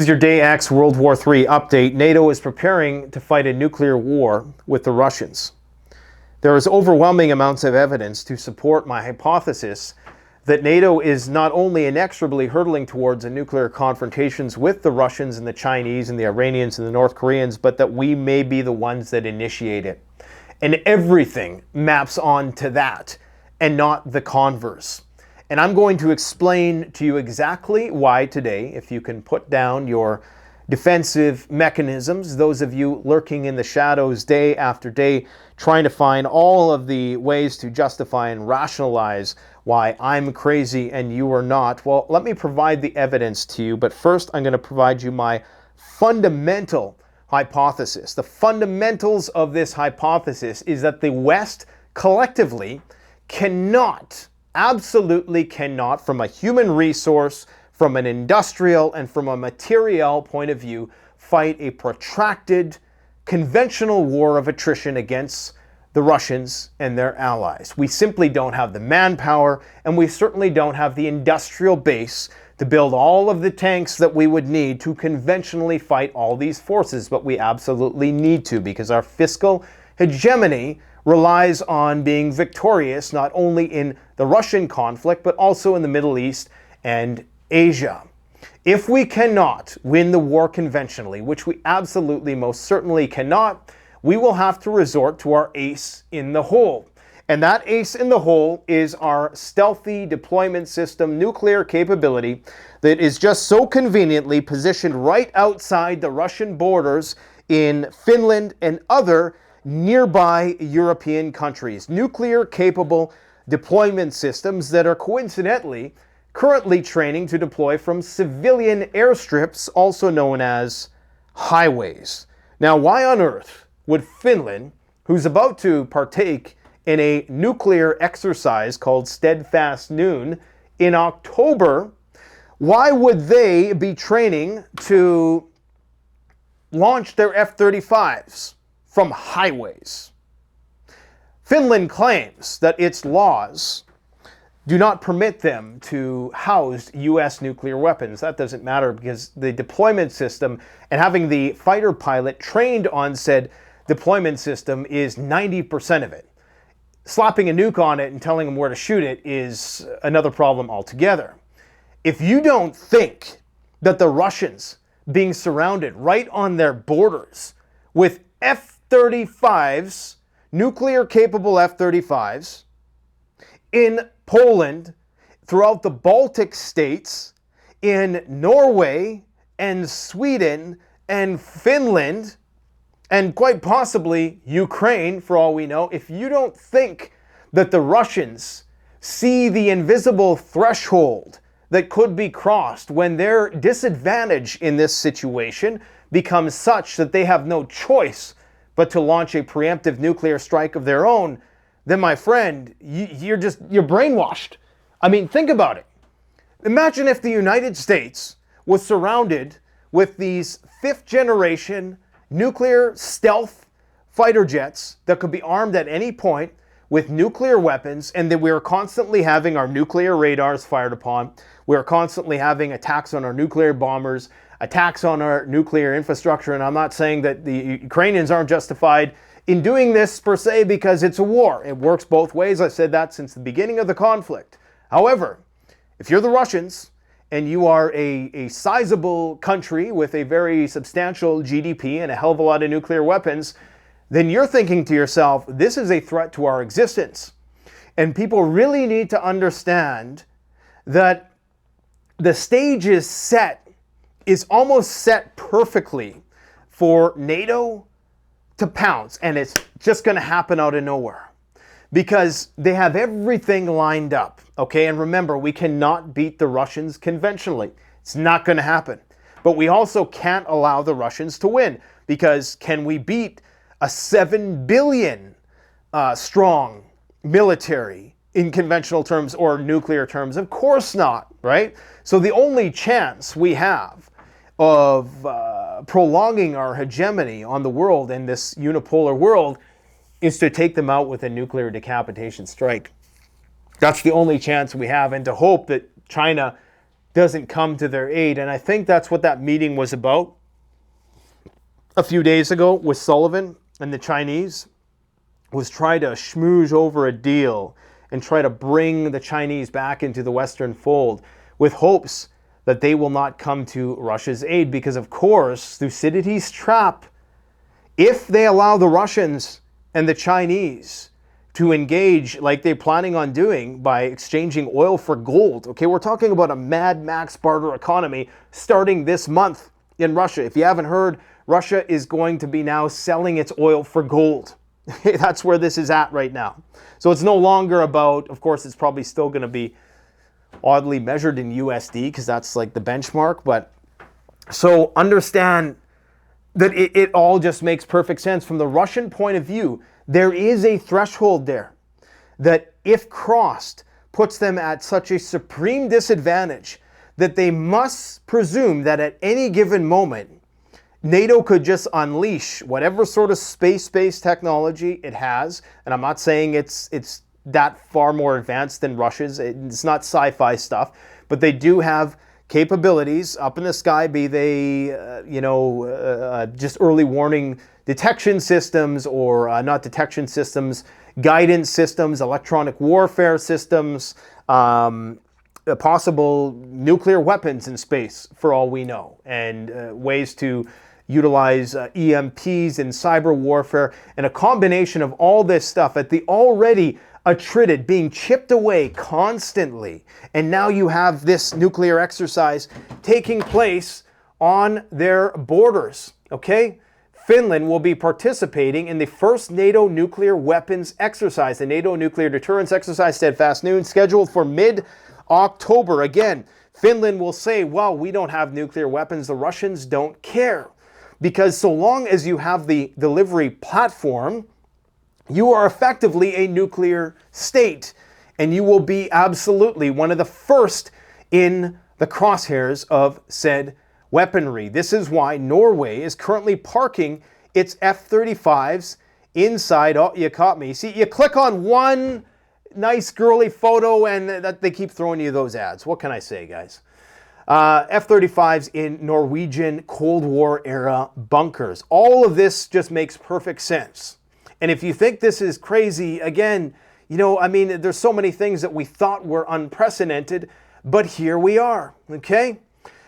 This is your Day X World War III update. NATO is preparing to fight a nuclear war with the Russians. There is overwhelming amounts of evidence to support my hypothesis that NATO is not only inexorably hurtling towards a nuclear confrontations with the Russians and the Chinese and the Iranians and the North Koreans, but that we may be the ones that initiate it. And everything maps on to that and not the converse. And I'm going to explain to you exactly why today, if you can put down your defensive mechanisms, those of you lurking in the shadows day after day, trying to find all of the ways to justify and rationalize why I'm crazy and you are not. Well, let me provide the evidence to you, but first I'm going to provide you my fundamental hypothesis. The fundamentals of this hypothesis is that the West collectively cannot, absolutely cannot, from a human resource, from an industrial, and from a material point of view, fight a protracted, conventional war of attrition against the Russians and their allies. We simply don't have the manpower, and we certainly don't have the industrial base to build all of the tanks that we would need to conventionally fight all these forces, but we absolutely need to, because our fiscal hegemony relies on being victorious not only in the Russian conflict, but also in the Middle East and Asia. If we cannot win the war conventionally, which we absolutely most certainly cannot, we will have to resort to our ace in the hole. And that ace in the hole is our stealthy deployment system nuclear capability that is just so conveniently positioned right outside the Russian borders in Finland and other nearby European countries. Nuclear capable deployment systems that are coincidentally currently training to deploy from civilian airstrips, also known as highways. Now, why on earth would Finland, who's about to partake in a nuclear exercise called Steadfast Noon in October, why would they be training to launch their F-35s from highways? Finland claims that its laws do not permit them to house U.S. nuclear weapons. That doesn't matter because the deployment system and having the fighter pilot trained on said deployment system is 90% of it. Slapping a nuke on it and telling them where to shoot it is another problem altogether. If you don't think that the Russians being surrounded right on their borders with F-35s, nuclear-capable F-35s, in Poland, throughout the Baltic states, in Norway and Sweden and Finland, and quite possibly Ukraine, for all we know, if you don't think that the Russians see the invisible threshold that could be crossed when their disadvantage in this situation becomes such that they have no choice but to launch a preemptive nuclear strike of their own, then my friend, you're brainwashed. I mean, think about it. Imagine if the United States was surrounded with these fifth generation nuclear stealth fighter jets that could be armed at any point with nuclear weapons, and that we were constantly having our nuclear radars fired upon. We were constantly having attacks on our nuclear bombers, attacks on our nuclear infrastructure. And I'm not saying that the Ukrainians aren't justified in doing this per se because it's a war. It works both ways. I've said that since the beginning of the conflict. However, if you're the Russians and you are a sizable country with a very substantial GDP and a hell of a lot of nuclear weapons, then you're thinking to yourself, this is a threat to our existence. And people really need to understand that the stage is almost set perfectly for NATO to pounce, and it's just going to happen out of nowhere because they have everything lined up, okay? And remember, we cannot beat the Russians conventionally. It's not going to happen. But we also can't allow the Russians to win, because can we beat a 7 billion strong military in conventional terms or nuclear terms? Of course not, right? So the only chance we have of prolonging our hegemony on the world in this unipolar world is to take them out with a nuclear decapitation strike. That's the only chance we have, and to hope that China doesn't come to their aid. And I think that's what that meeting was about a few days ago with Sullivan and the Chinese, was try to schmooze over a deal and try to bring the Chinese back into the Western fold with hopes that they will not come to Russia's aid. Because, of course, Thucydides' trap, if they allow the Russians and the Chinese to engage like they're planning on doing by exchanging oil for gold, okay, we're talking about a Mad Max barter economy starting this month in Russia. If you haven't heard, Russia is going to be now selling its oil for gold. That's where this is at right now. So it's no longer about, of course, it's probably still going to be oddly measured in USD because that's like the benchmark. But so understand that it all just makes perfect sense. From the Russian point of view, there is a threshold there that, if crossed, puts them at such a supreme disadvantage that they must presume that at any given moment, NATO could just unleash whatever sort of space-based technology it has. And I'm not saying it's that far more advanced than Russia's. It's not sci-fi stuff. But they do have capabilities up in the sky, be they, just early warning detection systems, or not detection systems, guidance systems, electronic warfare systems, possible nuclear weapons in space, for all we know, and ways to utilize EMPs in cyber warfare, and a combination of all this stuff at the already attrited, being chipped away constantly. And now you have this nuclear exercise taking place on their borders, okay? Finland will be participating in the first NATO nuclear weapons exercise, the NATO nuclear deterrence exercise, Steadfast Noon, scheduled for mid-October. Again, Finland will say, well, we don't have nuclear weapons. The Russians don't care. Because so long as you have the delivery platform, you are effectively a nuclear state. And you will be absolutely one of the first in the crosshairs of said weaponry. This is why Norway is currently parking its F-35s inside. Oh, you caught me. See, you click on one nice girly photo and that they keep throwing you those ads. What can I say, guys? F-35s in Norwegian Cold War era bunkers. All of this just makes perfect sense. And if you think this is crazy, again, there's so many things that we thought were unprecedented, but here we are, okay?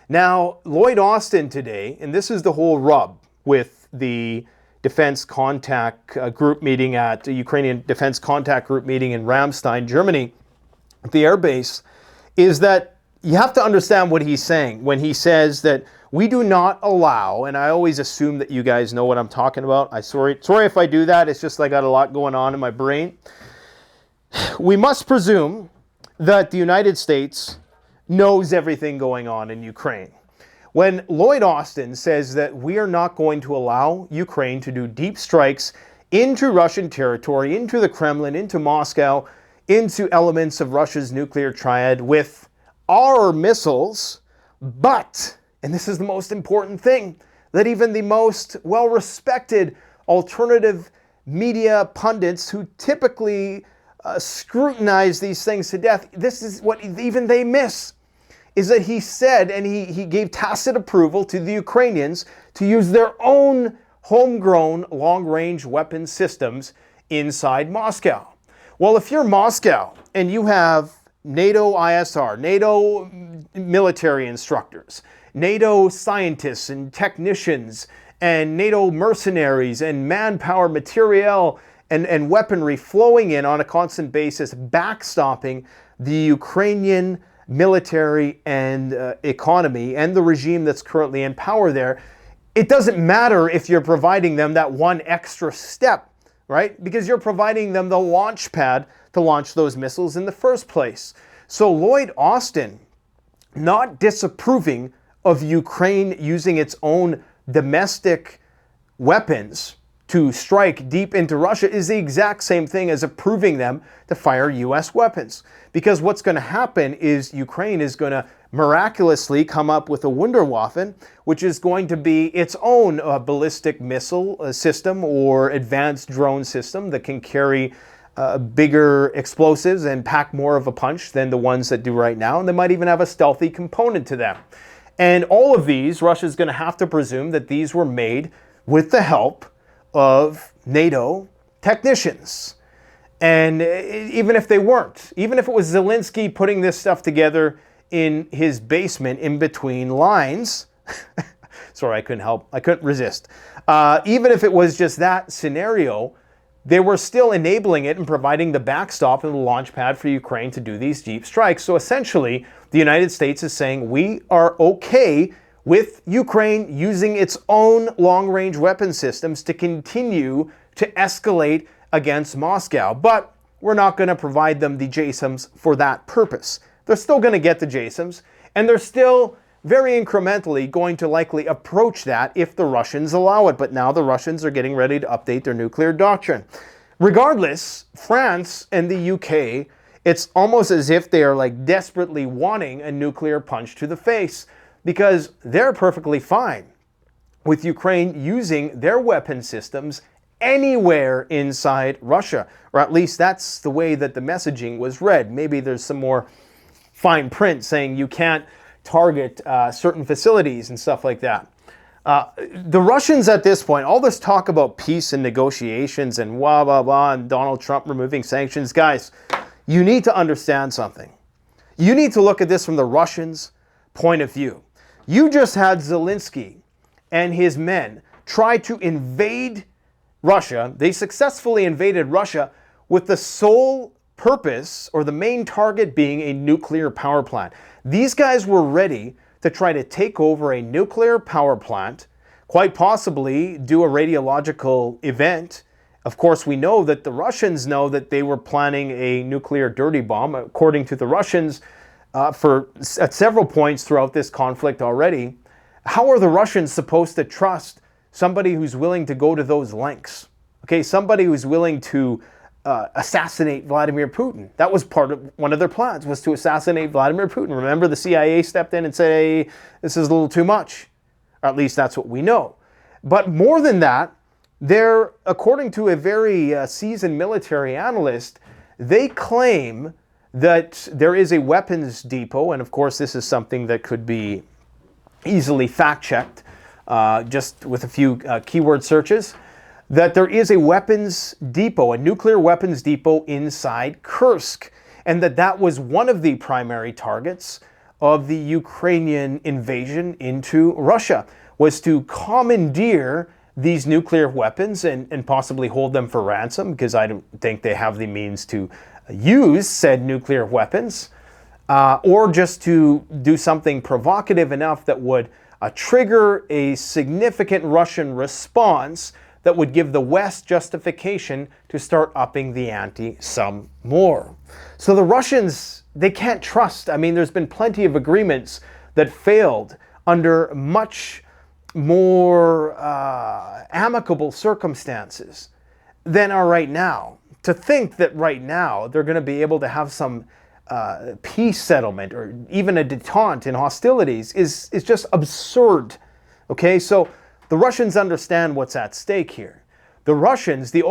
Now, Lloyd Austin today, and this is the whole rub with the Defense Contact Group meeting at the Ukrainian Defense Contact Group meeting in Ramstein, Germany, at the air base, is that you have to understand what he's saying when he says that we do not allow, and I always assume that you guys know what I'm talking about. Sorry if I do that. It's just I got a lot going on in my brain. We must presume that the United States knows everything going on in Ukraine. When Lloyd Austin says that we are not going to allow Ukraine to do deep strikes into Russian territory, into the Kremlin, into Moscow, into elements of Russia's nuclear triad with our missiles, but, and this is the most important thing, that even the most well-respected alternative media pundits who typically scrutinize these things to death, this is what even they miss, is that he said, and he gave tacit approval to the Ukrainians to use their own homegrown long-range weapon systems inside Moscow. Well, if you're Moscow and you have NATO ISR, NATO military instructors, NATO scientists and technicians, and NATO mercenaries and manpower, materiel, and weaponry flowing in on a constant basis, backstopping the Ukrainian military and economy and the regime that's currently in power there, it doesn't matter if you're providing them that one extra step, right? Because you're providing them the launch pad to launch those missiles in the first place. So Lloyd Austin, not disapproving of Ukraine using its own domestic weapons to strike deep into Russia, is the exact same thing as approving them to fire US weapons. Because what's going to happen is Ukraine is going to miraculously come up with a Wunderwaffen, which is going to be its own ballistic missile system or advanced drone system that can carry bigger explosives and pack more of a punch than the ones that do right now. And they might even have a stealthy component to them. And all of these, Russia's going to have to presume that these were made with the help of NATO technicians. And even if they weren't, even if it was Zelensky putting this stuff together in his basement in between lines, sorry, I couldn't resist. Even if it was just that scenario, they were still enabling it and providing the backstop and the launch pad for Ukraine to do these deep strikes. So essentially, the United States is saying we are okay with Ukraine using its own long-range weapon systems to continue to escalate against Moscow. But we're not going to provide them the JSOMs for that purpose. They're still going to get the JSOMs, and they're still very incrementally going to likely approach that if the Russians allow it. But now the Russians are getting ready to update their nuclear doctrine. Regardless, France and the UK, it's almost as if they are like desperately wanting a nuclear punch to the face, because they're perfectly fine with Ukraine using their weapon systems anywhere inside Russia. Or at least that's the way that the messaging was read. Maybe there's some more fine print saying you can't target certain facilities and stuff like that. The Russians at this point, all this talk about peace and negotiations and blah, blah, blah, and Donald Trump removing sanctions, guys, you need to understand something. You need to look at this from the Russians' point of view. You just had Zelensky and his men try to invade Russia. They successfully invaded Russia with the sole purpose or the main target being a nuclear power plant. These guys were ready to try to take over a nuclear power plant, quite possibly do a radiological event. Of course, we know that the Russians know that they were planning a nuclear dirty bomb, according to the Russians, at several points throughout this conflict already. How are the Russians supposed to trust somebody who's willing to go to those lengths? Okay, somebody who's willing to assassinate Vladimir Putin. That was part of one of their plans, was to assassinate Vladimir Putin. Remember, the CIA stepped in and said, hey, this is a little too much. Or at least that's what we know. But more than that, they're, according to a very seasoned military analyst, they claim that there is a weapons depot, and of course this is something that could be easily fact-checked just with a few keyword searches, that there is a weapons depot, a nuclear weapons depot inside Kursk, and that was one of the primary targets of the Ukrainian invasion into Russia, was to commandeer these nuclear weapons and possibly hold them for ransom, because I don't think they have the means to use said nuclear weapons, or just to do something provocative enough that would trigger a significant Russian response that would give the West justification to start upping the ante some more. So the Russians, they can't trust. I mean, there's been plenty of agreements that failed under much more amicable circumstances than are right now. To think that right now they're going to be able to have some peace settlement or even a detente in hostilities is just absurd. Okay, so the Russians understand what's at stake here. The Russians, the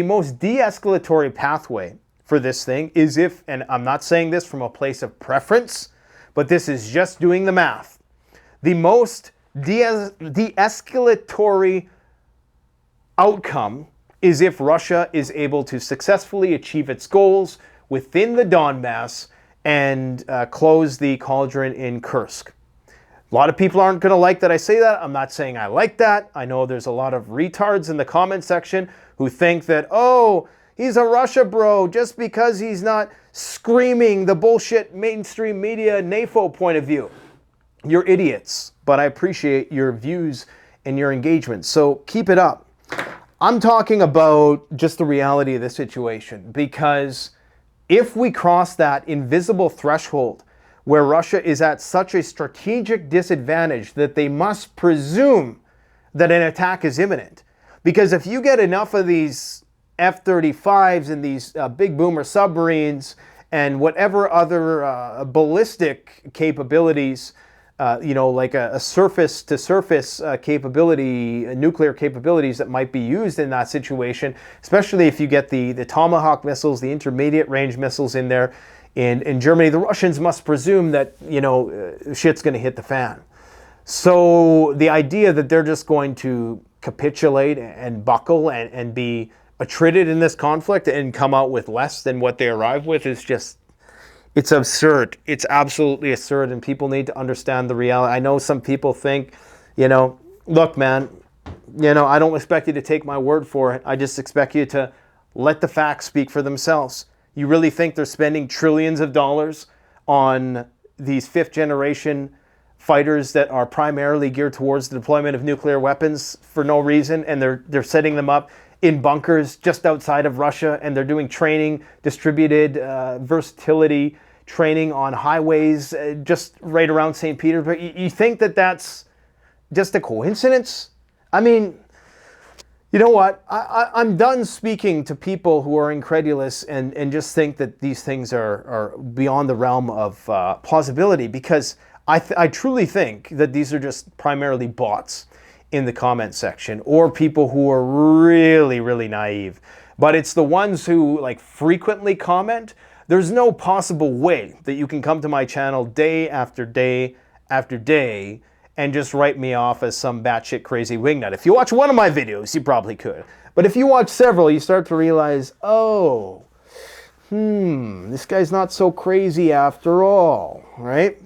most de-escalatory pathway for this thing is if, and I'm not saying this from a place of preference, but this is just doing the math. The most de-escalatory outcome is if Russia is able to successfully achieve its goals within the Donbass and close the cauldron in Kursk. A lot of people aren't going to like that I say that. I'm not saying I like that. I know there's a lot of retards in the comment section who think that, oh, he's a Russia bro just because he's not screaming the bullshit mainstream media NAFO point of view. You're idiots, but I appreciate your views and your engagement, so keep it up. I'm talking about just the reality of the situation, because if we cross that invisible threshold where Russia is at such a strategic disadvantage that they must presume that an attack is imminent. Because if you get enough of these F-35s and these big boomer submarines and whatever other ballistic capabilities like a surface-to-surface capability, nuclear capabilities that might be used in that situation, especially if you get the Tomahawk missiles, the intermediate-range missiles in there. In Germany, the Russians must presume that, shit's going to hit the fan. So the idea that they're just going to capitulate and buckle and be attrited in this conflict and come out with less than what they arrive with is just... it's absurd. It's absolutely absurd, and people need to understand the reality. I know some people think, look, man, I don't expect you to take my word for it. I just expect you to let the facts speak for themselves. You really think they're spending trillions of dollars on these fifth-generation fighters that are primarily geared towards the deployment of nuclear weapons for no reason, and they're setting them up in bunkers just outside of Russia, and they're doing training, distributed versatility training on highways just right around St. Petersburg? You think that that's just a coincidence? I mean, you know what? I'm done speaking to people who are incredulous and just think that these things are beyond the realm of plausibility, because I truly think that these are just primarily bots in the comment section, or people who are really, really naive. But it's the ones who frequently comment. There's no possible way that you can come to my channel day after day after day and just write me off as some batshit crazy wingnut. If you watch one of my videos, you probably could. But if you watch several, you start to realize, oh, this guy's not so crazy after all, right?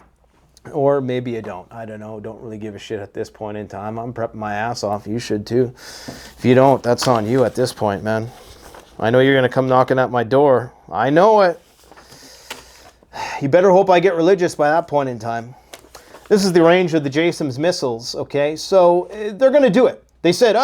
Or maybe you don't. I don't know. Don't really give a shit at this point in time. I'm prepping my ass off. You should too. If you don't, that's on you at this point, man. I know you're going to come knocking at my door. I know it. You better hope I get religious by that point in time. This is the range of the JASM's missiles, okay? So they're going to do it. They said,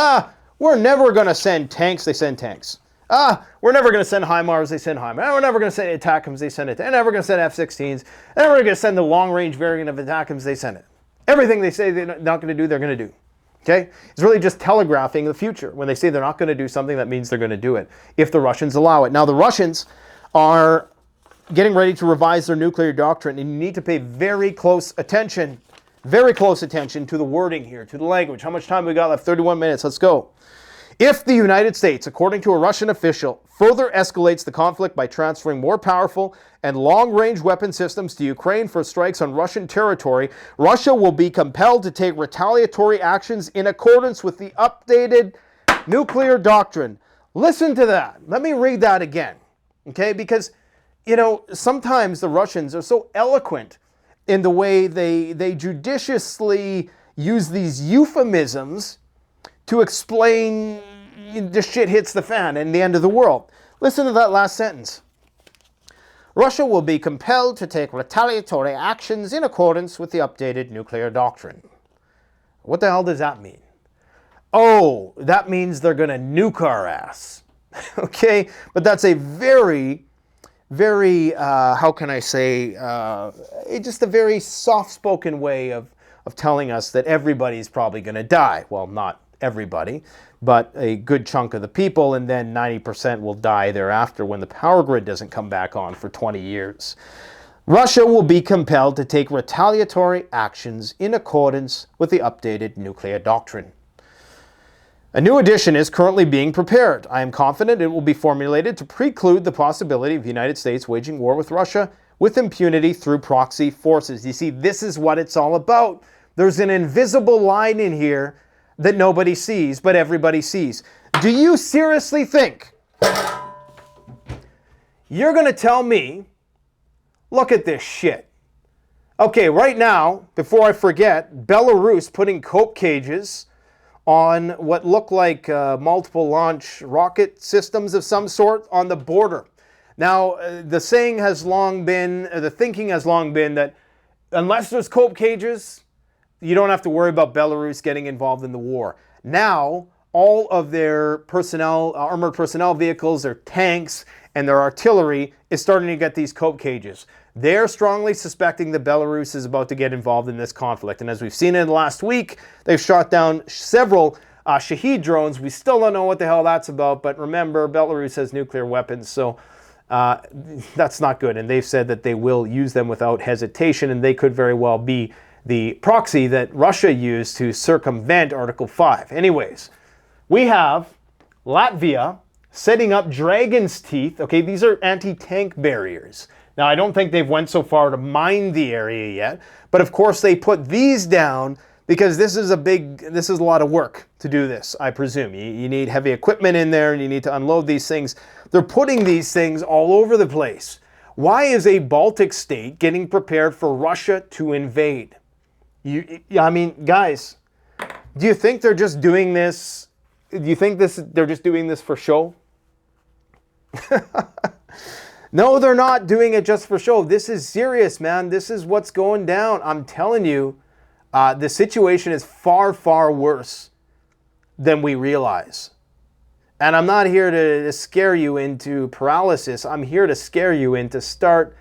we're never going to send tanks. They send tanks. We're never going to send HIMARS. They send HIMARS. We're never going to send ATACMS. They send it. They're never going to send F-16s. They're never going to send the long-range variant of ATACMS. They send it. Everything they say they're not going to do, they're going to do. Okay? It's really just telegraphing the future. When they say they're not going to do something, that means they're going to do it, if the Russians allow it. Now, the Russians are getting ready to revise their nuclear doctrine, and you need to pay very close attention to the wording here, to the language. How much time we got left? 31 minutes. Let's go. If the United States, according to a Russian official, further escalates the conflict by transferring more powerful and long-range weapon systems to Ukraine for strikes on Russian territory, Russia will be compelled to take retaliatory actions in accordance with the updated nuclear doctrine. Listen to that. Let me read that again, okay? Because, sometimes the Russians are so eloquent in the way they judiciously use these euphemisms to explain the shit hits the fan and the end of the world. Listen to that last sentence. Russia will be compelled to take retaliatory actions in accordance with the updated nuclear doctrine. What the hell does that mean? Oh, that means they're going to nuke our ass. Okay? But that's a very, very, how can I say, just a very soft-spoken way of telling us that everybody's probably going to die. Well, not everybody, but a good chunk of the people, and then 90% will die thereafter when the power grid doesn't come back on for 20 years. Russia will be compelled to take retaliatory actions in accordance with the updated nuclear doctrine. A new edition is currently being prepared. I am confident it will be formulated to preclude the possibility of the United States waging war with Russia with impunity through proxy forces. You see, this is what it's all about. There's an invisible line in here that nobody sees, but everybody sees. Do you seriously think you're going to tell me, look at this shit? Okay, right now, before I forget, Belarus putting cope cages on what look like multiple launch rocket systems of some sort on the border. Now, the thinking has long been that unless there's cope cages, you don't have to worry about Belarus getting involved in the war. Now, all of their personnel, armored personnel vehicles, their tanks, and their artillery is starting to get these cope cages. They're strongly suspecting that Belarus is about to get involved in this conflict. And as we've seen in the last week, they've shot down several Shahed drones. We still don't know what the hell that's about, but remember, Belarus has nuclear weapons, so that's not good. And they've said that they will use them without hesitation, and they could very well be the proxy that Russia used to circumvent Article 5. Anyways, we have Latvia setting up dragon's teeth. Okay, these are anti-tank barriers. Now, I don't think they've went so far to mine the area yet, but of course they put these down because this is a lot of work to do this, I presume. You need heavy equipment in there and you need to unload these things. They're putting these things all over the place. Why is a Baltic state getting prepared for Russia to invade? I mean, guys, do you think they're just doing this? Do you think they're just doing this for show? No, they're not doing it just for show. This is serious, man. This is what's going down. I'm telling you, the situation is far, far worse than we realize. And I'm not here to scare you into paralysis. I'm here to scare you into start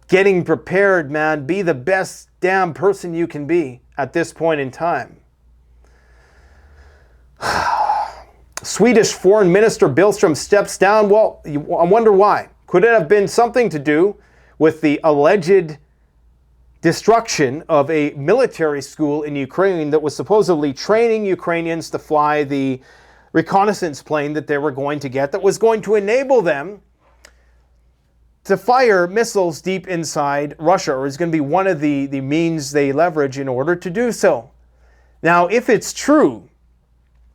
getting prepared, man. Be the best damn person you can be at this point in time. Swedish Foreign Minister Billström steps down. Well, I wonder why. Could it have been something to do with the alleged destruction of a military school in Ukraine that was supposedly training Ukrainians to fly the reconnaissance plane that they were going to get, that was going to enable them to fire missiles deep inside Russia, or is going to be one of the means they leverage in order to do so. Now, if it's true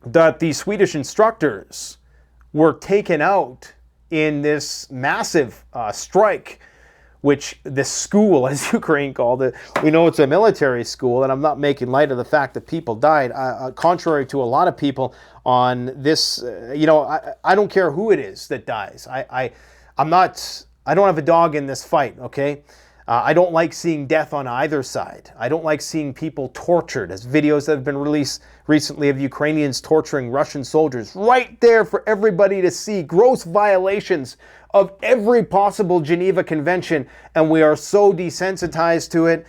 that the Swedish instructors were taken out in this massive strike, which the school, as Ukraine called it, we know it's a military school, and I'm not making light of the fact that people died. Contrary to a lot of people on this, I don't care who it is that dies. I don't have a dog in this fight, okay? I don't like seeing death on either side. I don't like seeing people tortured, as videos that have been released recently of Ukrainians torturing Russian soldiers right there for everybody to see. Gross violations of every possible Geneva Convention, and we are so desensitized to it.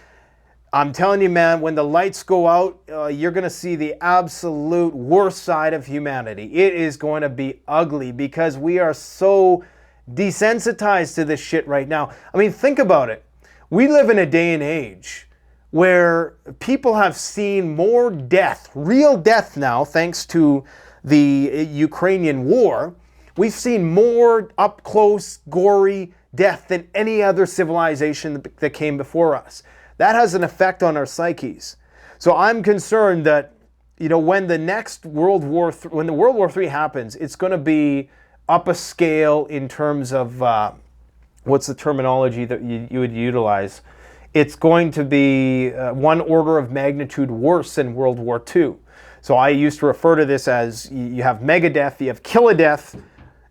I'm telling you, man, when the lights go out, you're going to see the absolute worst side of humanity. It is going to be ugly because we are so desensitized to this shit right now. I mean, think about it. We live in a day and age where people have seen more death, real death now, thanks to the Ukrainian war. We've seen more up-close, gory death than any other civilization that came before us. That has an effect on our psyches. So I'm concerned that, when the next World War III happens, it's going to be up a scale in terms of, what's the terminology that you would utilize? It's going to be one order of magnitude worse than World War II. So I used to refer to this as you have megadeath, you have killadeath,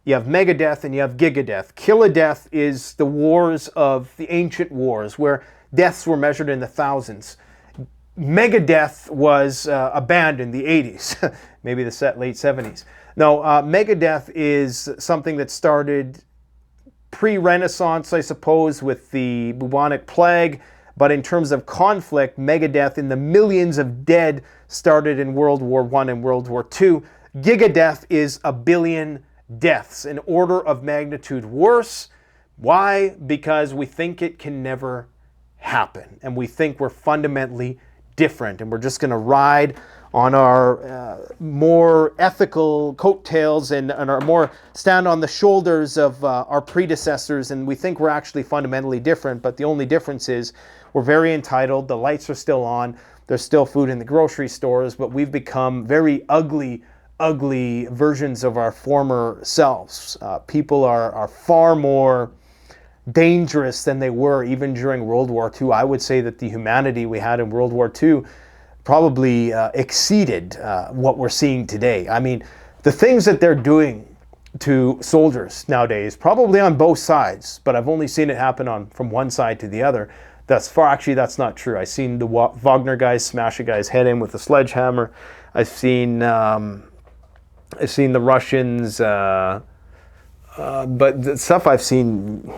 you have megadeath, and you have gigadeath. Killadeath is the wars of the ancient wars where deaths were measured in the thousands. Megadeath was a band in the 80s, maybe the late 70s. No, megadeath is something that started pre-Renaissance, I suppose, with the bubonic plague. But in terms of conflict, megadeath in the millions of dead started in World War I and World War II. Gigadeath is a billion deaths, an order of magnitude worse. Why? Because we think it can never happen. And we think we're fundamentally different. And we're just going to ride on our more ethical coattails and our more stand on the shoulders of our predecessors. And we think we're actually fundamentally different. But the only difference is we're very entitled. The lights are still on. There's still food in the grocery stores. But we've become very ugly versions of our former selves. People are far more dangerous than they were even during World War II. I would say that the humanity we had in World War II probably exceeded what we're seeing today. I mean, the things that they're doing to soldiers nowadays, probably on both sides, but I've only seen it happen from one side to the other. That's not true. I've seen the Wagner guys smash a guy's head in with a sledgehammer. I've seen the Russians, but the stuff I've seen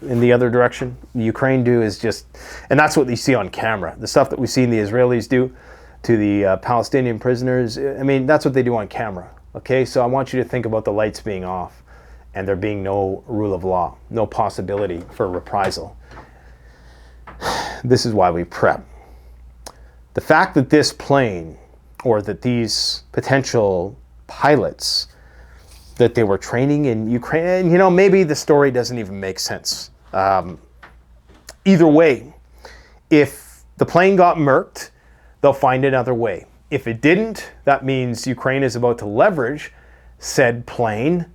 in the other direction, Ukraine do is just, and that's what you see on camera. The stuff that we've seen the Israelis do to the Palestinian prisoners, I mean, that's what they do on camera. Okay, so I want you to think about the lights being off and there being no rule of law, no possibility for reprisal. This is why we prep. The fact that this plane, or that these potential pilots, that they were training in Ukraine, and maybe the story doesn't even make sense. Either way, if the plane got murked, they'll find another way. If it didn't, that means Ukraine is about to leverage said plane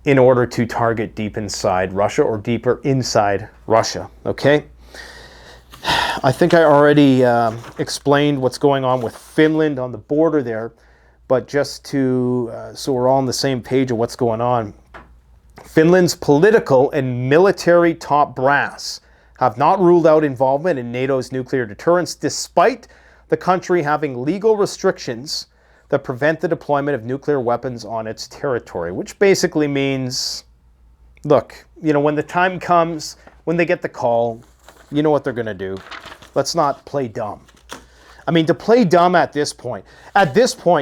in order to target deep inside Russia, or deeper inside Russia, okay? I think I already explained what's going on with Finland on the border there, but just to, so we're all on the same page of what's going on. Finland's political and military top brass have not ruled out involvement in NATO's nuclear deterrence, despite the country having legal restrictions that prevent the deployment of nuclear weapons on its territory, which basically means, look, when the time comes, when they get the call, you know what they're going to do. Let's not play dumb. I mean, to play dumb at this point,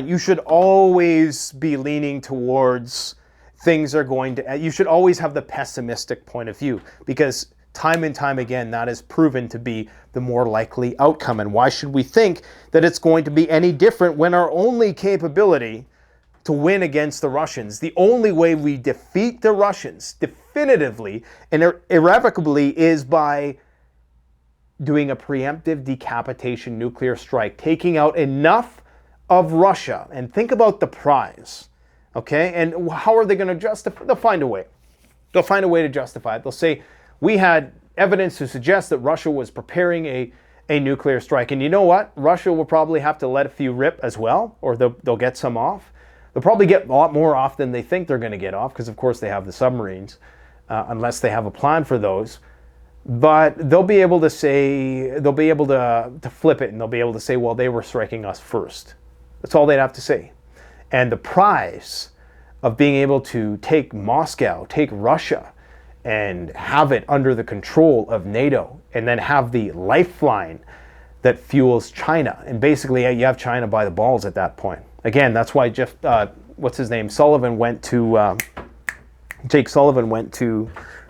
you should always be leaning towards things are going to, you should always have the pessimistic point of view, because time and time again, that is proven to be the more likely outcome. And why should we think that it's going to be any different when our only capability to win against the Russians, the only way we defeat the Russians definitively and irrevocably, is by doing a preemptive decapitation nuclear strike, taking out enough of Russia. And think about the prize, okay? And how are they going to justify? They'll find a way. They'll find a way to justify it. They'll say, we had evidence to suggest that Russia was preparing a nuclear strike. And you know what? Russia will probably have to let a few rip as well, or they'll get some off. They'll probably get a lot more off than they think they're going to get off, because of course they have the submarines, unless they have a plan for those. But they'll be able to say, they'll be able to flip it, and they'll be able to say, well, they were striking us first. That's all they'd have to say. And the prize of being able to take Moscow, take Russia, and have it under the control of NATO, and then have the lifeline that fuels China. And basically, you have China by the balls at that point. Again, that's why what's his name? Jake Sullivan went to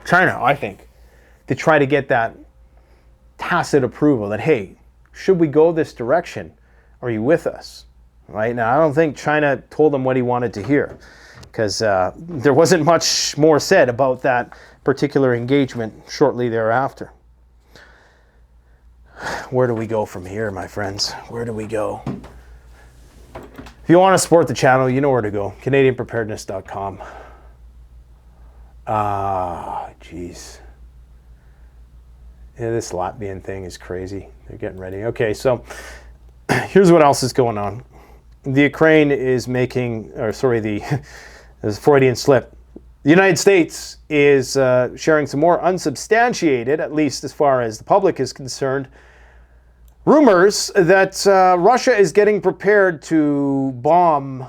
China, I think, to try to get that tacit approval that, hey, should we go this direction? Are you with us? Right? Now, I don't think China told him what he wanted to hear, because there wasn't much more said about that particular engagement shortly thereafter. Where do we go from here, my friends? Where do we go? If you want to support the channel, you know where to go. CanadianPreparedness.com. Jeez. Yeah, this Latvian thing is crazy. They're getting ready. Okay, so here's what else is going on. The Ukraine is making, there's a Freudian slip. The United States is sharing some more unsubstantiated, at least as far as the public is concerned, rumors that Russia is getting prepared to bomb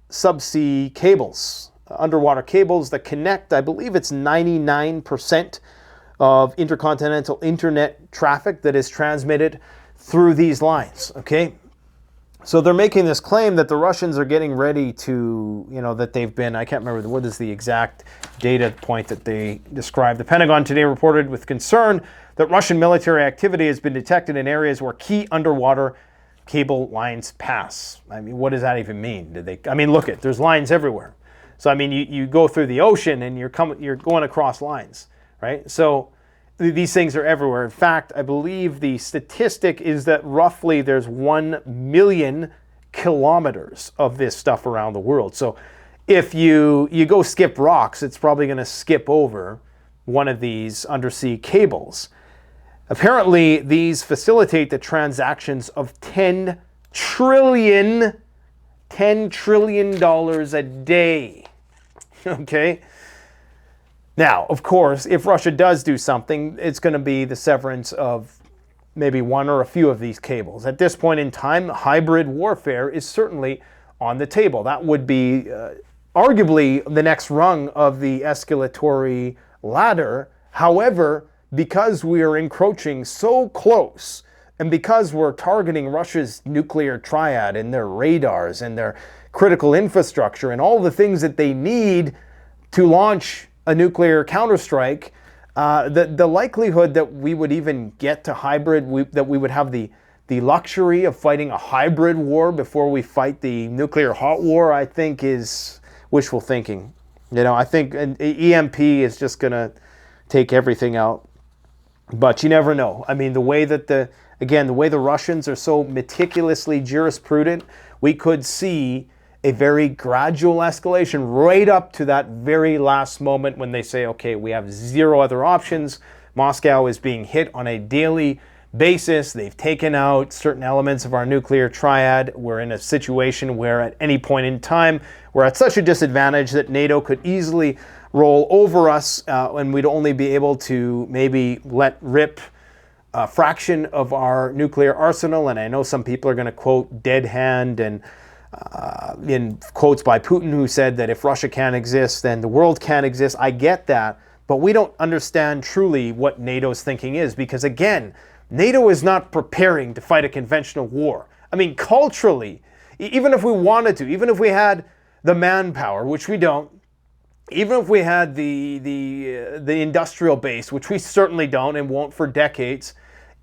subsea cables, underwater cables that connect, I believe it's 99% of intercontinental internet traffic that is transmitted through these lines, okay? So they're making this claim that the Russians are getting ready to, that they've been, I can't remember what is the exact data point that they described. The Pentagon today reported with concern that Russian military activity has been detected in areas where key underwater cable lines pass. I mean, what does that even mean? Look, there's lines everywhere. So, you go through the ocean and you're going across lines, right? So these things are everywhere. In fact, I believe the statistic is that roughly there's 1 million kilometers of this stuff around the world. So if you go skip rocks, it's probably going to skip over one of these undersea cables. Apparently, these facilitate the transactions of $10 trillion a day. Okay? Now, of course, if Russia does do something, it's going to be the severance of maybe one or a few of these cables. At this point in time, hybrid warfare is certainly on the table. That would be arguably the next rung of the escalatory ladder. However, because we are encroaching so close, and because we're targeting Russia's nuclear triad and their radars and their critical infrastructure and all the things that they need to launch a nuclear counterstrike, the likelihood that we would even get to hybrid, that we would have the the luxury of fighting a hybrid war before we fight the nuclear hot war, I think is wishful thinking. I think an EMP is just going to take everything out. But you never know. I mean, the way the way the Russians are so meticulously jurisprudent, we could see a very gradual escalation right up to that very last moment when they say, okay, we have zero other options. Moscow is being hit on a daily basis. They've taken out certain elements of our nuclear triad. We're in a situation where at any point in time, we're at such a disadvantage that NATO could easily roll over us, and we'd only be able to maybe let rip a fraction of our nuclear arsenal. And I know some people are going to quote dead hand and in quotes by Putin, who said that if Russia can't exist, then the world can't exist. I get that, but we don't understand truly what NATO's thinking is, because again, NATO is not preparing to fight a conventional war. I mean, culturally, even if we wanted to, even if we had the manpower, which we don't, even if we had the industrial base, which we certainly don't and won't for decades,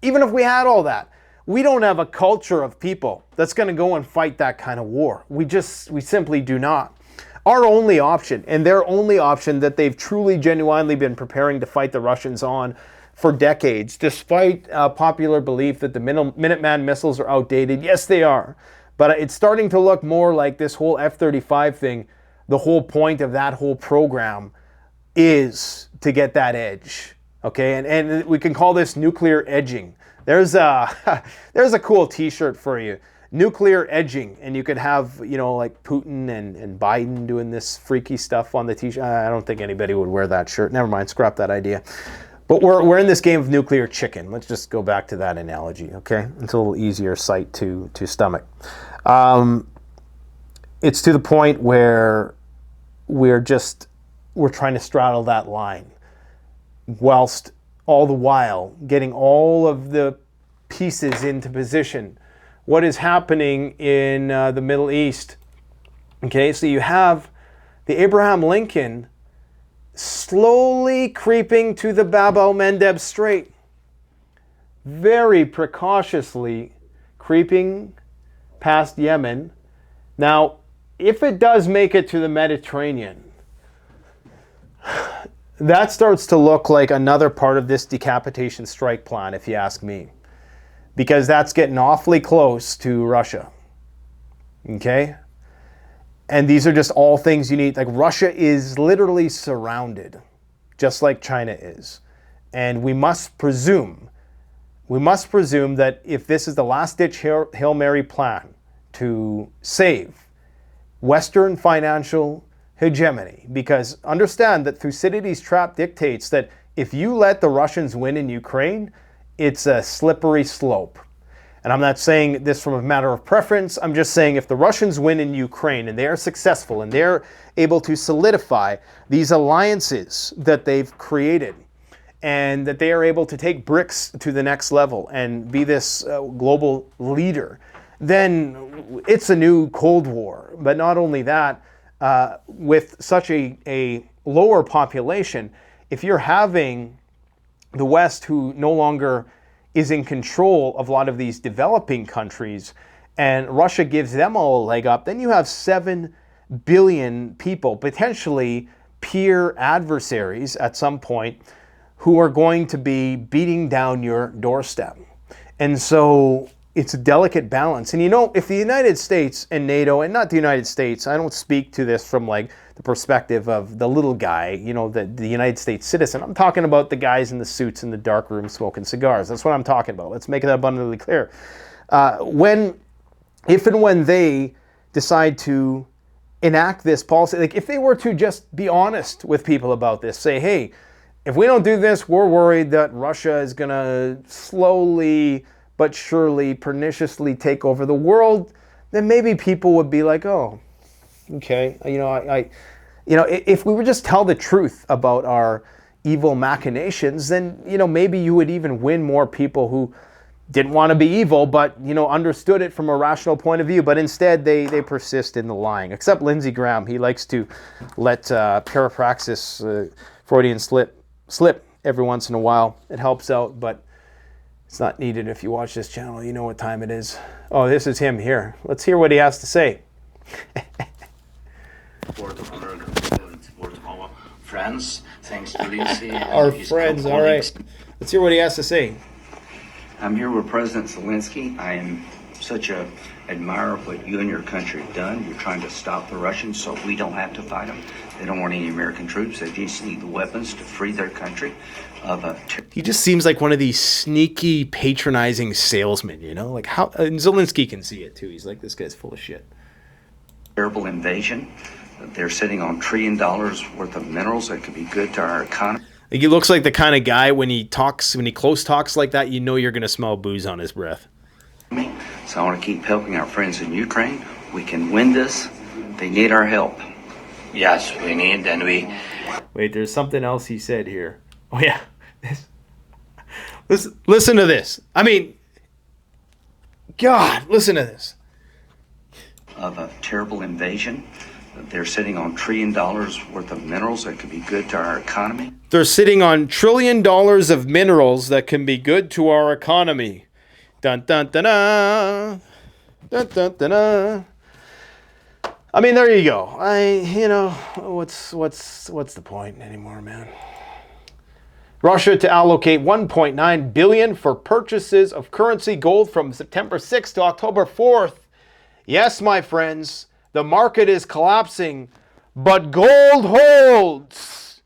even if we had all that, we don't have a culture of people that's going to go and fight that kind of war. We simply do not. Our only option, and their only option that they've truly, genuinely been preparing to fight the Russians on for decades, despite popular belief that the Minuteman missiles are outdated. Yes, they are. But it's starting to look more like this whole F-35 thing. The whole point of that whole program is to get that edge. Okay, and we can call this nuclear edging. There's a cool T-shirt for you. Nuclear edging, and you could have, like Putin and Biden doing this freaky stuff on the T-shirt. I don't think anybody would wear that shirt. Never mind, scrap that idea. But we're in this game of nuclear chicken. Let's just go back to that analogy, okay? It's a little easier sight to stomach. It's to the point where we're trying to straddle that line, whilst all the while getting all of the pieces into position. What is happening in the Middle East? Okay, so you have the Abraham Lincoln slowly creeping to the Bab el-Mandeb Strait, very precautiously creeping past Yemen. Now, if it does make it to the Mediterranean, that starts to look like another part of this decapitation strike plan, if you ask me, because that's getting awfully close to Russia. Okay? And these are just all things you need. Like, Russia is literally surrounded, just like China is. And we must presume that if this is the last-ditch Hail Mary plan to save Western financial hegemony, because understand that Thucydides' trap dictates that if you let the Russians win in Ukraine, it's a slippery slope. And I'm not saying this from a matter of preference. I'm just saying if the Russians win in Ukraine and they are successful and they're able to solidify these alliances that they've created, and that they are able to take BRICS to the next level and be this global leader, then it's a new Cold War. But not only that, with such a lower population, if you're having the West, who no longer is in control of a lot of these developing countries, and Russia gives them all a leg up, then you have 7 billion people, potentially peer adversaries at some point, who are going to be beating down your doorstep. And so it's a delicate balance. And if the United States and NATO, and not the United States, I don't speak to this from like the perspective of the little guy, the United States citizen. I'm talking about the guys in the suits in the dark room smoking cigars. That's what I'm talking about. Let's make that abundantly clear. If and when they decide to enact this policy, like if they were to just be honest with people about this, say, hey, if we don't do this, we're worried that Russia is going to slowly but surely, perniciously take over the world, then maybe people would be like, oh, okay, if we would just tell the truth about our evil machinations, then, maybe you would even win more people who didn't want to be evil, but, understood it from a rational point of view. But instead, they persist in the lying. Except Lindsey Graham, he likes to let parapraxis, Freudian slip every once in a while. It helps out, but It's not needed if you watch this channel. You know what time it is. Oh, this is him here. Let's hear what he has to say. Support of our friends, thanks to Lindsay. Our friends, all right. Let's hear what he has to say. I'm here with President Zelensky. I am such a admirer of what you and your country have done. You're trying to stop the Russians so we don't have to fight them. They don't want any American troops. They just need the weapons to free their country of a... He just seems like one of these sneaky, patronizing salesmen, you know? Like how... And Zelensky can see it, too. He's like, this guy's full of shit. Terrible invasion. They're sitting on $1 trillion worth of minerals that could be good to our economy. Like he looks like the kind of guy when he close talks like that, you know you're going to smell booze on his breath. So I want to keep helping our friends in Ukraine. We can win this. They need our help. Yes, we need, and we... Wait, there's something else he said here. Oh, yeah. Listen to this. I mean, God, listen to this. Of a terrible invasion. They're sitting on $1 trillion worth of minerals that could be good to our economy. They're sitting on $1 trillion of minerals that can be good to our economy. Dun dun dun dun. Dun dun dun dun. I mean, there you go. What's the point anymore, man? Russia to allocate $1.9 billion for purchases of currency gold from September 6th to October 4th. Yes, my friends. The market is collapsing, but gold holds.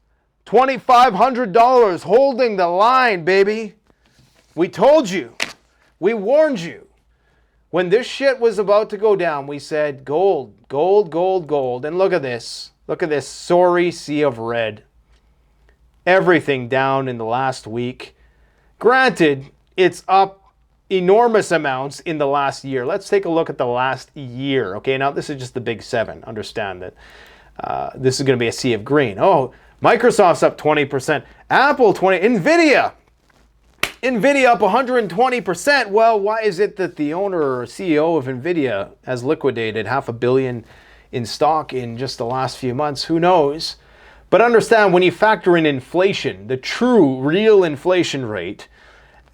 $2,500 holding the line, baby. We told you. We warned you. When this shit was about to go down, we said gold, gold, gold, gold. And look at this. Look at this sorry sea of red. Everything down in the last week. Granted, it's up enormous amounts in the last year. Let's take a look at the last year. Okay, now this is just the big seven. Understand that this is going to be a sea of green. Oh, Microsoft's up 20%. Apple 20%. NVIDIA up 120%. Well, why is it that the owner or CEO of NVIDIA has liquidated $500 million in stock in just the last few months? Who knows? But understand, when you factor in inflation, the true, real inflation rate,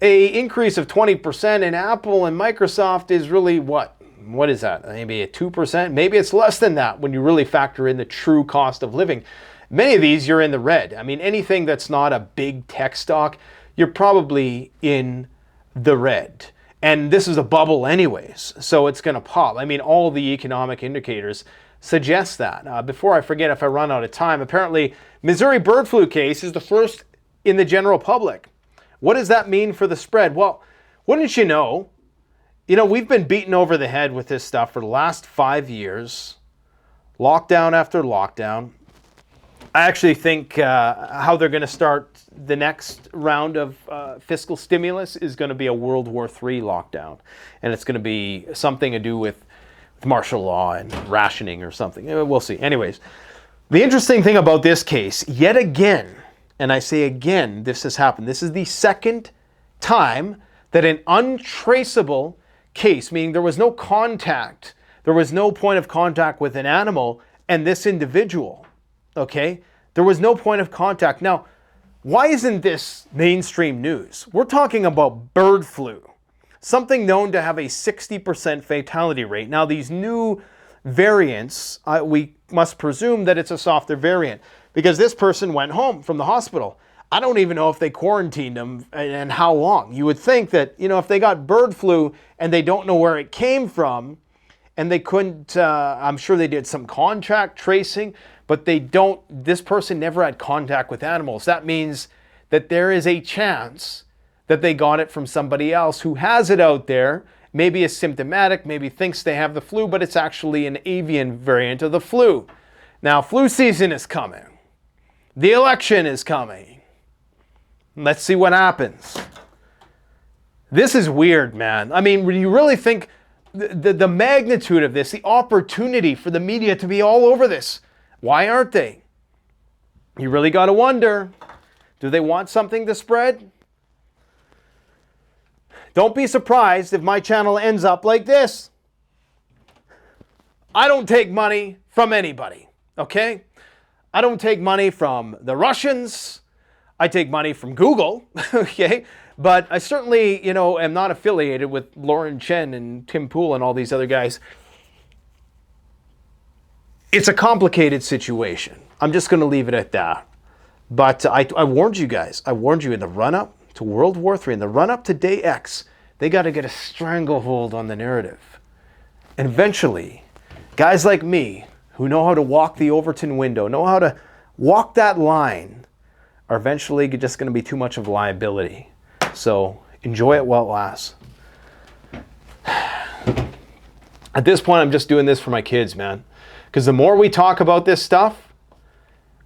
an increase of 20% in Apple and Microsoft is really what? What is that? Maybe a 2%? Maybe it's less than that when you really factor in the true cost of living. Many of these, you're in the red. I mean, anything that's not a big tech stock, you're probably in the red. And this is a bubble anyways, so it's going to pop. I mean, all the economic indicators suggest that. Before I forget, if I run out of time, apparently Missouri bird flu case is the first in the general public. What does that mean for the spread? Well, wouldn't you know, we've been beaten over the head with this stuff for the last 5 years, lockdown after lockdown. I actually think how they're going to start the next round of fiscal stimulus is going to be a World War III lockdown. And it's going to be something to do with martial law and rationing or something. We'll see. Anyways, the interesting thing about this case, yet again, and I say again, this has happened. This is the second time that an untraceable case, meaning there was no contact, there was no point of contact with an animal and this individual, okay? There was no point of contact. Now, why isn't this mainstream news? We're talking about bird flu, something known to have a 60% fatality rate. Now, these new variants, we must presume that it's a softer variant, because this person went home from the hospital. I don't even know if they quarantined them and how long. You would think that, if they got bird flu and they don't know where it came from, and they couldn't, I'm sure they did some contact tracing, but this person never had contact with animals. That means that there is a chance that they got it from somebody else who has it out there, maybe is symptomatic, maybe thinks they have the flu, but it's actually an avian variant of the flu. Now, flu season is coming. The election is coming. Let's see what happens. This is weird, man. I mean, when you really think the magnitude of this, the opportunity for the media to be all over this, why aren't they? You really got to wonder, do they want something to spread? Don't be surprised if my channel ends up like this. I don't take money from anybody, okay? I don't take money from the Russians. I take money from Google, okay? But I certainly, am not affiliated with Lauren Chen and Tim Pool and all these other guys. It's a complicated situation. I'm just going to leave it at that. But I warned you guys. I warned you in the run-up to World War III, in the run-up to Day X, they got to get a stranglehold on the narrative. And eventually, guys like me, who know how to walk the Overton window, know how to walk that line, are eventually just going to be too much of a liability. So enjoy it while it lasts. At this point, I'm just doing this for my kids, man. Because the more we talk about this stuff,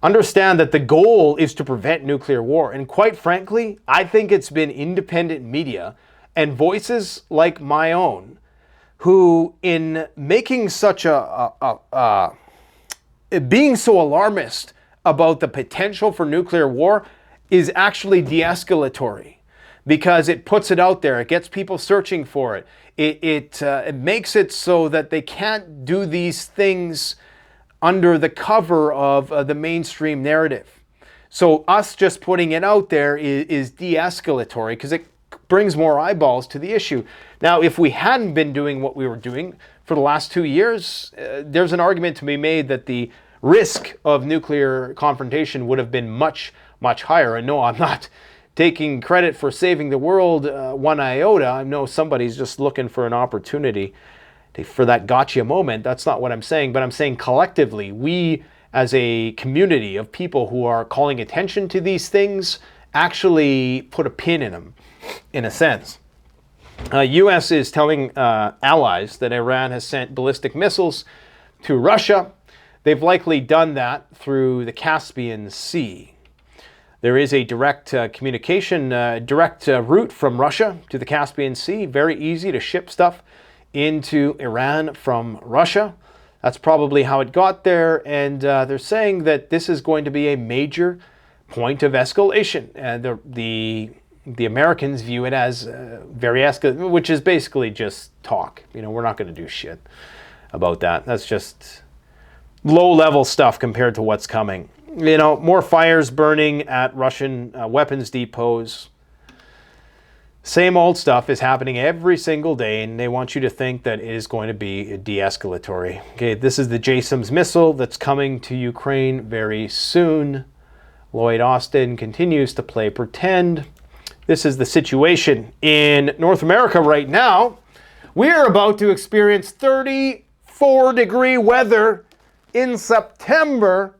understand that the goal is to prevent nuclear war. And quite frankly, I think it's been independent media and voices like my own who, in making such being so alarmist about the potential for nuclear war, is actually de-escalatory, because it puts it out there. It gets people searching for it. It makes it so that they can't do these things under the cover of the mainstream narrative. So us just putting it out there is de-escalatory, because it brings more eyeballs to the issue. Now, if we hadn't been doing what we were doing for the last 2 years, there's an argument to be made that the risk of nuclear confrontation would have been much, much higher. And no, I'm not taking credit for saving the world one iota. I know somebody's just looking for an opportunity for that gotcha moment. That's not what I'm saying, but I'm saying collectively, we as a community of people who are calling attention to these things actually put a pin in them, in a sense. U.S. is telling allies that Iran has sent ballistic missiles to Russia. They've likely done that through the Caspian Sea. There is a direct communication, direct route from Russia to the Caspian Sea. Very easy to ship stuff into Iran from Russia. That's probably how it got there. And they're saying that this is going to be a major point of escalation. The Americans view it as very escalating, which is basically just talk. We're not going to do shit about that. That's just low-level stuff compared to what's coming. More fires burning at Russian weapons depots. Same old stuff is happening every single day, and they want you to think that it is going to be de-escalatory. Okay, this is the JSOMS missile that's coming to Ukraine very soon. Lloyd Austin continues to play pretend. This is the situation in North America right now. We are about to experience 34-degree weather in September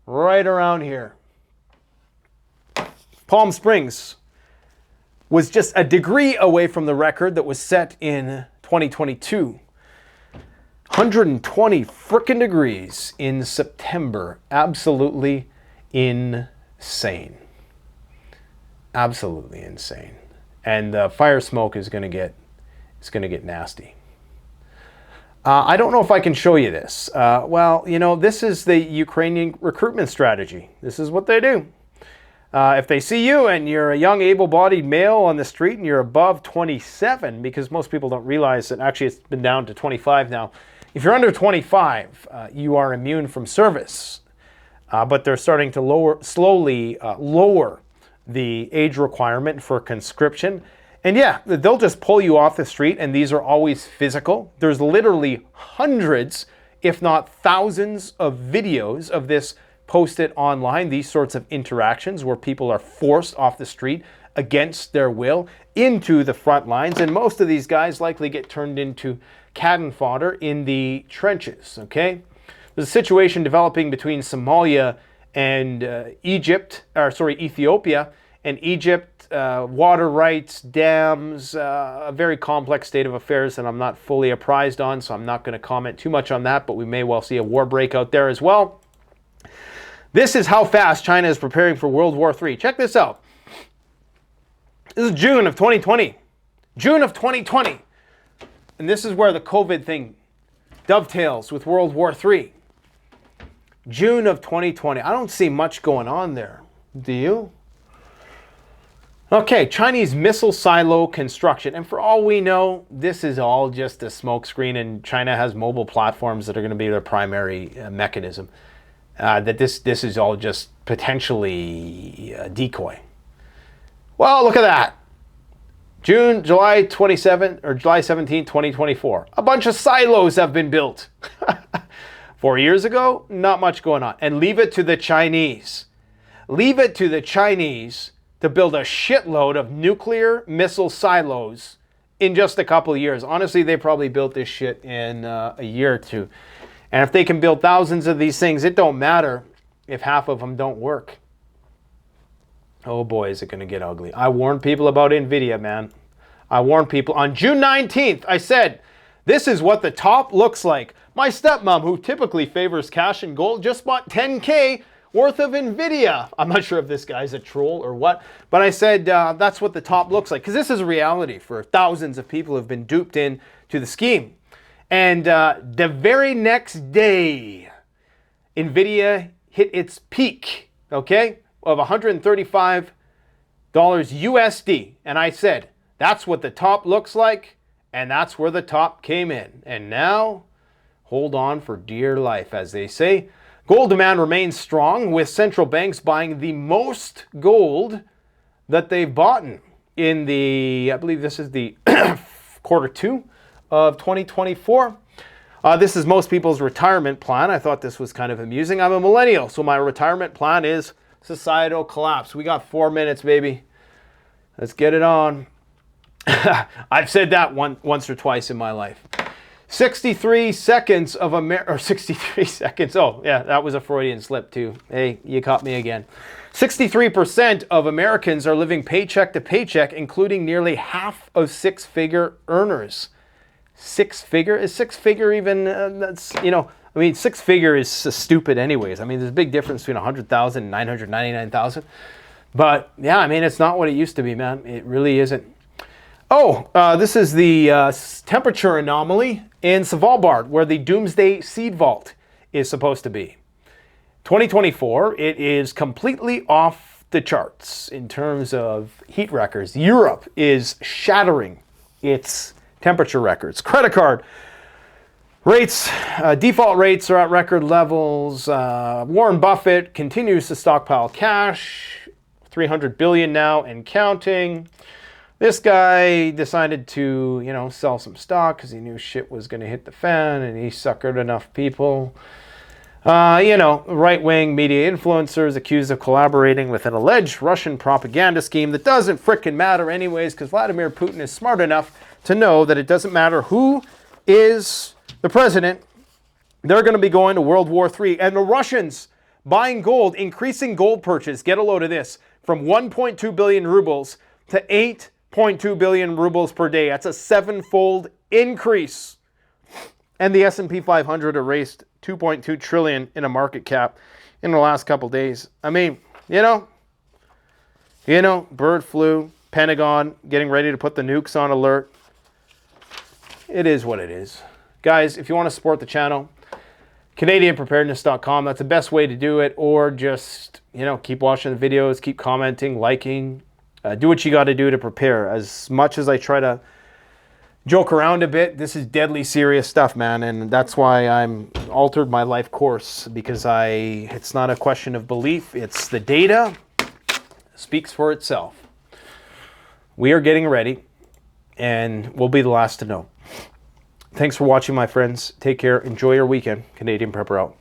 right around here. Palm Springs was just a degree away from the record that was set in 2022. 120 frickin' degrees in September. Absolutely insane. Absolutely insane. And the fire smoke is going to get nasty. I don't know if I can show you this. This is the Ukrainian recruitment strategy. This is what they do. If they see you and you're a young, able-bodied male on the street and you're above 27, because most people don't realize that actually it's been down to 25 now. If you're under 25, you are immune from service. But they're starting to slowly lower the age requirement for conscription. And yeah, they'll just pull you off the street, and these are always physical. There's literally hundreds, if not thousands, of videos of this posted online, these sorts of interactions where people are forced off the street against their will into the front lines. And most of these guys likely get turned into cannon fodder in the trenches, okay? There's a situation developing between Somalia and Ethiopia and Egypt. Water rights, dams, a very complex state of affairs that I'm not fully apprised on, so I'm not going to comment too much on that, but we may well see a war break out there as well. This is how fast China is preparing for World War III. Check this out. This is June of 2020. June of 2020. And this is where the COVID thing dovetails with World War III. June of 2020. I don't see much going on there. Do you? Okay, Chinese missile silo construction. And for all we know, this is all just a smokescreen, and China has mobile platforms that are going to be their primary mechanism. That this is all just potentially a decoy. Well, look at that. July 27th or July 17th, 2024. A bunch of silos have been built. 4 years ago, not much going on. And leave it to the Chinese. Leave it to the Chinese to build a shitload of nuclear missile silos in just a couple of years. Honestly, they probably built this shit in a year or two. And if they can build thousands of these things, it don't matter if half of them don't work. Oh boy, is it going to get ugly. I warned people about NVIDIA, man. I warned people. On June 19th, I said, this is what the top looks like. My stepmom, who typically favors cash and gold, just bought $10K worth of NVIDIA. I'm not sure if this guy's a troll or what, but I said that's what the top looks like, because this is a reality for thousands of people who have been duped into the scheme. And the very next day, NVIDIA hit its peak, okay, of $135 USD. And I said, that's what the top looks like, and that's where the top came in. And now, hold on for dear life, as they say. Gold demand remains strong, with central banks buying the most gold that they've bought in the, I believe this is the Q2 of 2024. This is most people's retirement plan. I thought this was kind of amusing. I'm a millennial, so my retirement plan is societal collapse. We got 4 minutes, baby. Let's get it on. I've said that once or twice in my life. 63 seconds of or 63 seconds. Oh, yeah, that was a Freudian slip too. Hey, you caught me again. 63% of Americans are living paycheck to paycheck, including nearly half of six-figure earners. Six-figure? Is six-figure even, that's, you know, I mean, six-figure is stupid anyways. I mean, there's a big difference between 100,000 and 999,000. But, yeah, I mean, it's not what it used to be, man. It really isn't. Oh, this is the temperature anomaly in Svalbard, where the Doomsday Seed Vault is supposed to be. 2024, it is completely off the charts in terms of heat records. Europe is shattering its temperature records. Credit card rates, default rates are at record levels. Warren Buffett continues to stockpile cash, $300 billion now and counting. This guy decided to, you know, sell some stock because he knew shit was going to hit the fan, and he suckered enough people. You know, right-wing media influencers accused of collaborating with an alleged Russian propaganda scheme that doesn't frickin' matter anyways, because Vladimir Putin is smart enough to know that it doesn't matter who is the president. They're going to be going to World War III. And the Russians buying gold, increasing gold purchase, get a load of this, from 1.2 billion rubles to 8.2 billion rubles per day. That's a 7-fold increase. And the S&P 500 erased 2.2 trillion in a market cap in the last couple days. I mean, you know, bird flu, Pentagon getting ready to put the nukes on alert. It is what it is. Guys, if you want to support the channel, CanadianPreparedness.com, that's the best way to do it. Or just, you know, keep watching the videos, keep commenting, liking. Do what you got to do to prepare. As much as I try to joke around a bit, this is deadly serious stuff, man. And that's why I'm altered my life course, because it's not a question of belief. It's the data speaks for itself. We are getting ready, and we'll be the last to know. Thanks for watching, my friends. Take care. Enjoy your weekend. Canadian Prepper out.